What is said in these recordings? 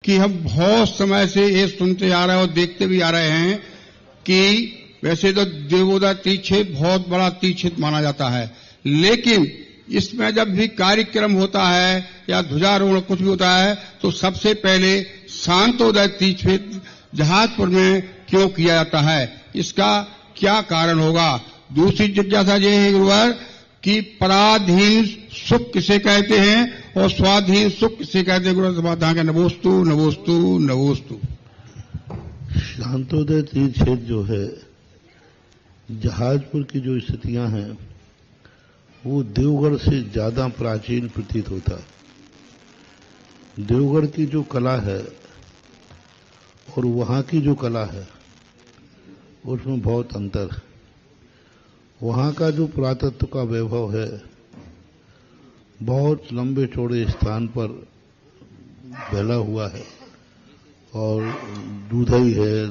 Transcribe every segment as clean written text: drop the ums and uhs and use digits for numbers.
कि हम बहुत समय से ये सुनते आ रहे हैं और देखते भी आ रहे हैं कि वैसे तो देवोदा तीर्थ बहुत बड़ा तीर्थ माना जाता है, लेकिन इसमें जब भी कार्यक्रम होता है या ध्वजारोहण कुछ भी होता है तो सबसे पहले शांतोदय तीर्थ जहाजपुर में क्यों किया जाता है, इसका क्या कारण होगा। दूसरी जिज्ञासा ये है गुरुवर कि पराधीन सुख किसे कहते हैं और स्वाधीन सुख किसे कहते हैं। गुरु समाधान का नमोस्तु नमोस्तु नमोस्तु। शांतोदय तीर्थ क्षेत्र जो है, जहाजपुर की जो स्थितियां हैं वो देवगढ़ से ज्यादा प्राचीन प्रतीत होता है। देवगढ़ की जो कला है और वहां की जो कला है उसमें बहुत अंतर है। वहां का जो पुरातत्व का वैभव है बहुत लंबे चौड़े स्थान पर फैला हुआ है और दूधई है,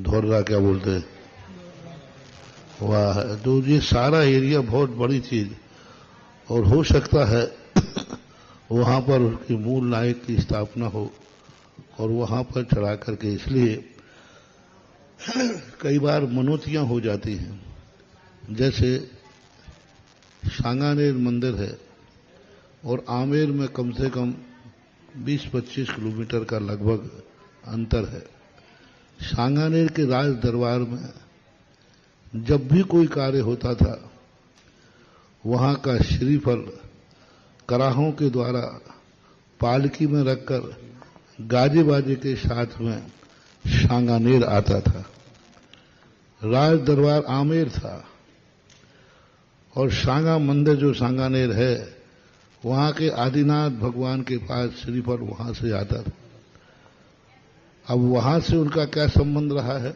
धौर्रा क्या बोलते हैं वह, तो ये सारा एरिया बहुत बड़ी चीज, और हो सकता है वहां पर उसकी मूल नायक की स्थापना हो और वहां पर चढ़ा करके, इसलिए कई बार मनोतियां हो जाती हैं। जैसे सांगानेर मंदिर है और आमेर में कम से कम 20-25 किलोमीटर का लगभग अंतर है। सांगानेर के राज दरबार में जब भी कोई कार्य होता था वहां का श्रीफल कराहों के द्वारा पालकी में रखकर गाजे बाजे के साथ में सांगानेर आता था। राज दरबार आमेर था और सांगा मंदिर जो सांगानेर है वहां के आदिनाथ भगवान के पास श्रीफल वहां से आता था। अब वहां से उनका क्या संबंध रहा है,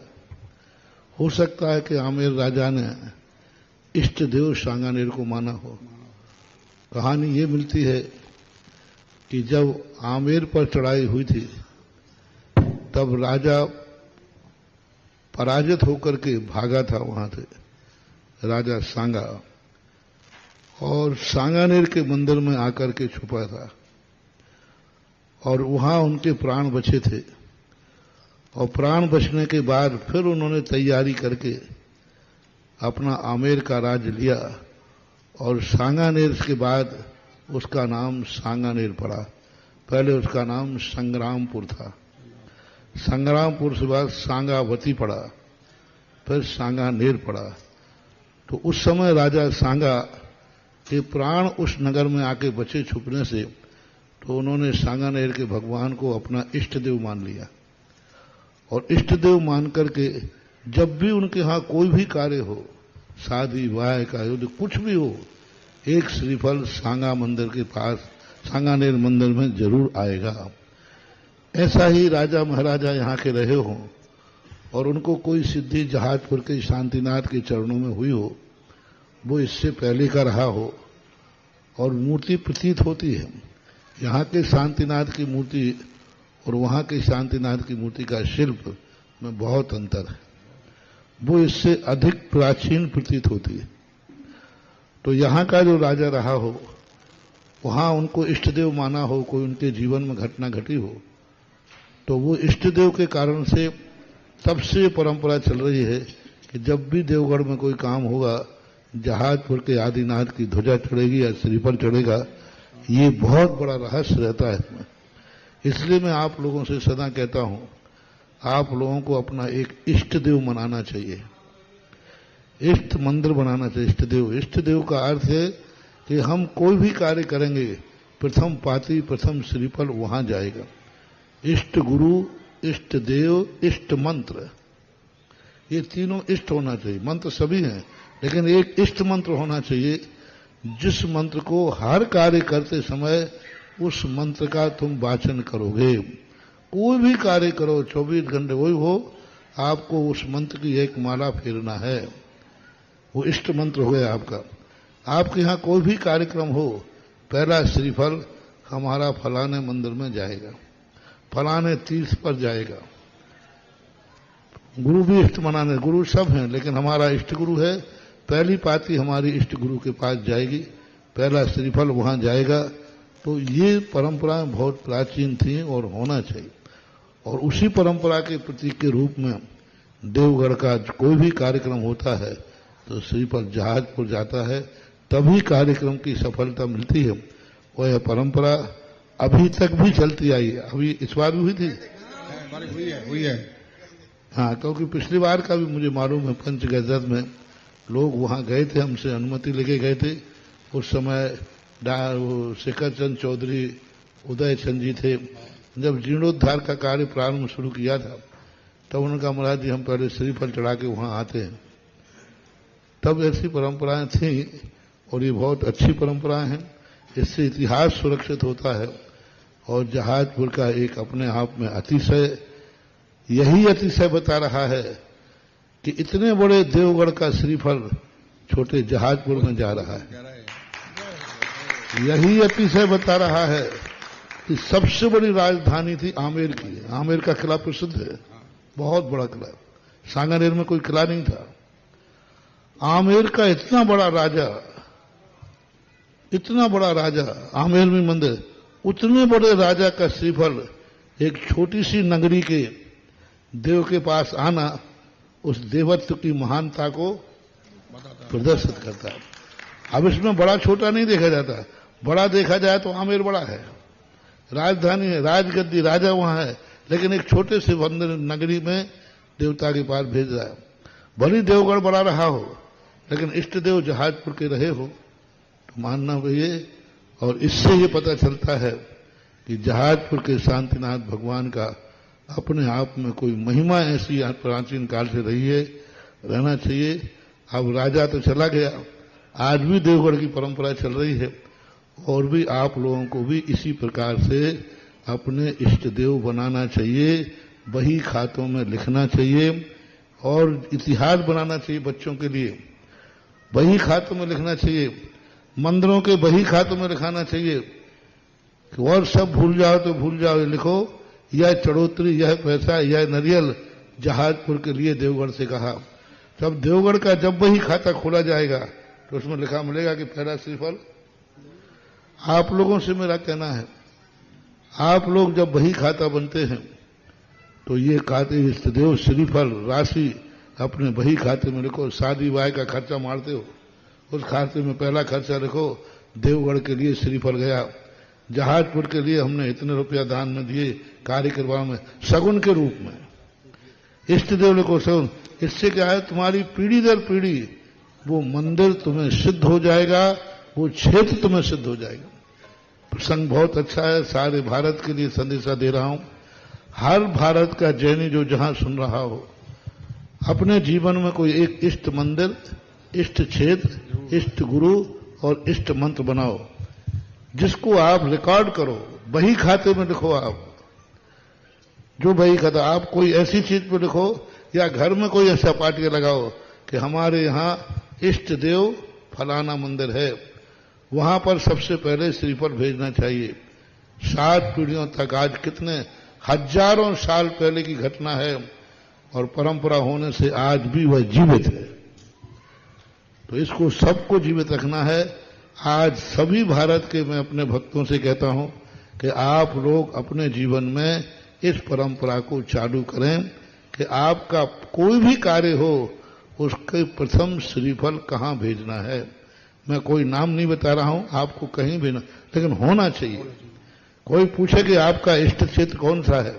हो सकता है कि आमेर राजा ने इष्ट देव सांगानेर को माना हो। कहानी ये मिलती है कि जब आमेर पर चढ़ाई हुई थी तब राजा पराजित होकर के भागा था वहां से, राजा सांगा, और सांगानेर के मंदिर में आकर के छुपा था और वहां उनके प्राण बचे थे। और प्राण बचने के बाद फिर उन्होंने तैयारी करके अपना आमेर का राज्य लिया और सांगानेर के बाद उसका नाम सांगानेर पड़ा। पहले उसका नाम संग्रामपुर था, संग्रामपुर से बाद सांगावती पड़ा, फिर सांगानेर पड़ा। तो उस समय राजा सांगा के प्राण उस नगर में आके बचे छुपने से, तो उन्होंने सांगानेर के भगवान को अपना इष्ट देव मान लिया और इष्ट देव मान करके जब भी उनके यहां कोई भी कार्य हो, शादी विवाह का युद्ध कुछ भी हो, एक श्रीफल सांगा मंदिर के पास, सांगानेर मंदिर में जरूर आएगा। ऐसा ही राजा महाराजा यहां के रहे हों और उनको कोई सिद्धि जहाजपुर के शांतिनाथ के चरणों में हुई हो, वो इससे पहले का रहा हो और मूर्ति प्रतीत होती है। यहाँ के शांतिनाथ की मूर्ति और वहां के शांतिनाथ की मूर्ति का शिल्प में बहुत अंतर है, वो इससे अधिक प्राचीन प्रतीत होती है। तो यहाँ का जो राजा रहा हो, वहां उनको इष्ट देव माना हो, कोई उनके जीवन में घटना घटी हो, तो वो इष्ट देव के कारण से तब से परंपरा चल रही है कि जब भी देवगढ़ में कोई काम होगा जहाजपुर के आदिनाथ की ध्वजा चढ़ेगी या श्रीफल चढ़ेगा। ये बहुत बड़ा रहस्य रहता है इसमें। इसलिए मैं आप लोगों से सदा कहता हूं, आप लोगों को अपना एक इष्ट देव मनाना चाहिए, इष्ट मंदिर बनाना चाहिए। इष्ट देव का अर्थ है कि हम कोई भी कार्य करेंगे प्रथम पाती प्रथम श्रीफल वहां जाएगा। इष्ट गुरु, इष्ट देव, इष्ट मंत्र, ये तीनों इष्ट होना चाहिए। मंत्र सभी हैं लेकिन एक इष्ट मंत्र होना चाहिए जिस मंत्र को हर कार्य करते समय उस मंत्र का तुम वाचन करोगे। कोई भी कार्य करो 24 घंटे वही हो, आपको उस मंत्र की एक माला फेरना है, वो इष्ट मंत्र हो गया आपका। आपके यहां कोई भी कार्यक्रम हो, पहला श्रीफल हमारा फलाने मंदिर में जाएगा, फलाने तीर्थ पर जाएगा। गुरु भी इष्ट मनाने, गुरु सब हैं लेकिन हमारा इष्ट गुरु है, पहली पाती हमारी इष्ट गुरु के पास जाएगी, पहला श्रीफल वहां जाएगा, तो ये परंपराएं बहुत प्राचीन थी और होना चाहिए। और उसी परंपरा के प्रतीक के रूप में देवगढ़ का कोई भी कार्यक्रम होता है तो श्रीफल जहाजपुर जाता है, तभी कार्यक्रम की सफलता मिलती है। और यह परंपरा अभी तक भी चलती आई है। अभी इस बार भी हुई थी, हुई है। हाँ, क्योंकि पिछली बार का भी मुझे मालूम है, पंचगजर में लोग वहां गए थे, हमसे अनुमति लेके गए थे। उस समय शेखर चंद चौधरी, उदय चंद जी थे। जब जीर्णोद्धार का कार्य प्रारंभ शुरू किया था तब उन्होंने कहा महाराज जी हम पहले श्रीफल चढ़ा के वहां आते हैं। तब ऐसी परंपराएं थी और ये बहुत अच्छी परंपराएं हैं। इससे इतिहास सुरक्षित होता है और जहाजपुर का एक अपने आप में अतिशय, यही अतिशय बता रहा है कि इतने बड़े देवगढ़ का श्रीफल छोटे जहाजपुर में जा रहा है। यही अतिशय बता रहा है कि सबसे बड़ी राजधानी थी आमेर की। आमेर का किला प्रसिद्ध है, बहुत बड़ा किला। सांगानेर में कोई किला नहीं था। आमेर का इतना बड़ा राजा आमेर में मंदिर, उतने बड़े राजा का श्रीफल एक छोटी सी नगरी के देव के पास आना उस देवत्व की महानता को प्रदर्शित करता है। अब इसमें बड़ा छोटा नहीं देखा जाता, बड़ा देखा जाए तो आमेर बड़ा है, राजधानी है, राजगद्दी, राजा वहां है, लेकिन एक छोटे से मंदिर नगरी में देवता के पास भेज रहा है। भली देवगढ़ बड़ा रहा हो लेकिन इष्ट देव जहाजपुर के रहे हो तो मानना चाहिए। और इससे ये पता चलता है कि जहाजपुर के शांतिनाथ भगवान का अपने आप में कोई महिमा ऐसी प्राचीन काल से रही है, रहना चाहिए। अब राजा तो चला गया, आज भी देवगढ़ की परंपरा चल रही है और भी आप लोगों को भी इसी प्रकार से अपने इष्ट देव बनाना चाहिए, बही खातों में लिखना चाहिए और इतिहास बनाना चाहिए बच्चों के लिए। बही खातों में लिखना चाहिए, मंदिरों के बही खातों में लिखाना चाहिए कि और सब भूल जाओ तो भूल जाओ, लिखो यह चढ़ोतरी, यह पैसा, यह नरियल जहाजपुर के लिए देवगढ़ से कहा। जब देवगढ़ का जब बही खाता खोला जाएगा तो उसमें लिखा मिलेगा कि पहला श्रीफल। आप लोगों से मेरा कहना है, आप लोग जब बही खाता बनते हैं तो ये खाते इष्ट देव श्रीफल राशि अपने बही खाते में लिखो। शादी ब्याह का खर्चा मारते हो, उस खाते में पहला खर्चा लिखो, देवगढ़ के लिए श्रीफल गया, जहाजपुर के लिए हमने इतने रुपया दान में दिए, कार्य करवा में सगुन के रूप में इष्ट देव लिखो सगुन। इससे क्या है, तुम्हारी पीढ़ी दर पीढ़ी वो मंदिर तुम्हें सिद्ध हो जाएगा, वो क्षेत्र तुम्हें सिद्ध हो जाएगा। प्रसंग बहुत अच्छा है, सारे भारत के लिए संदेशा दे रहा हूं। हर भारत का जैनी जो जहां सुन रहा हो, अपने जीवन में कोई एक इष्ट मंदिर, इष्ट क्षेत्र, इष्ट गुरु और इष्ट मंत्र बनाओ, जिसको आप रिकॉर्ड करो, बही खाते में लिखो। आप जो बही खाता, आप कोई ऐसी चीज पे लिखो या घर में कोई ऐसा पाटिया लगाओ कि हमारे यहां इष्ट देव फलाना मंदिर है, वहां पर सबसे पहले श्रीफल भेजना चाहिए। 7 पीढ़ियों तक, आज कितने हजारों साल पहले की घटना है और परंपरा होने से आज भी वह जीवित है। तो इसको सबको जीवित रखना है। आज सभी भारत के मैं अपने भक्तों से कहता हूं कि आप लोग अपने जीवन में इस परंपरा को चालू करें कि आपका कोई भी कार्य हो उसके प्रथम श्रीफल कहां भेजना है। मैं कोई नाम नहीं बता रहा हूं, आपको कहीं भी ना, लेकिन होना चाहिए। कोई पूछे कि आपका इष्ट क्षेत्र कौन सा है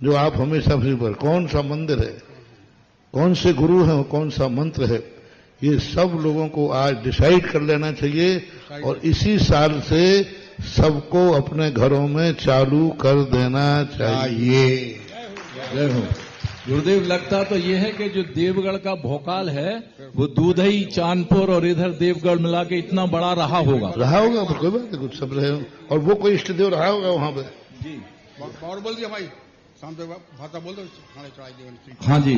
जो आप हमेशा श्रीफल, कौन सा मंदिर है, कौन से गुरु हैं, कौन सा मंत्र है, ये सब लोगों को आज डिसाइड कर लेना चाहिए और इसी साल से सबको अपने घरों में चालू कर देना चाहिए। गुरुदेव, लगता तो ये है कि जो देवगढ़ का भोकाल है वो दूधई, चांदपुर और इधर देवगढ़ मिला के इतना बड़ा रहा होगा। पर कोई बात नहीं, कुछ सब रहे और वो कोई इष्ट देव रहा होगा वहां पे। जी और बोल दिया भाई, शाम तक भाषा बोल दो। हाँ जी।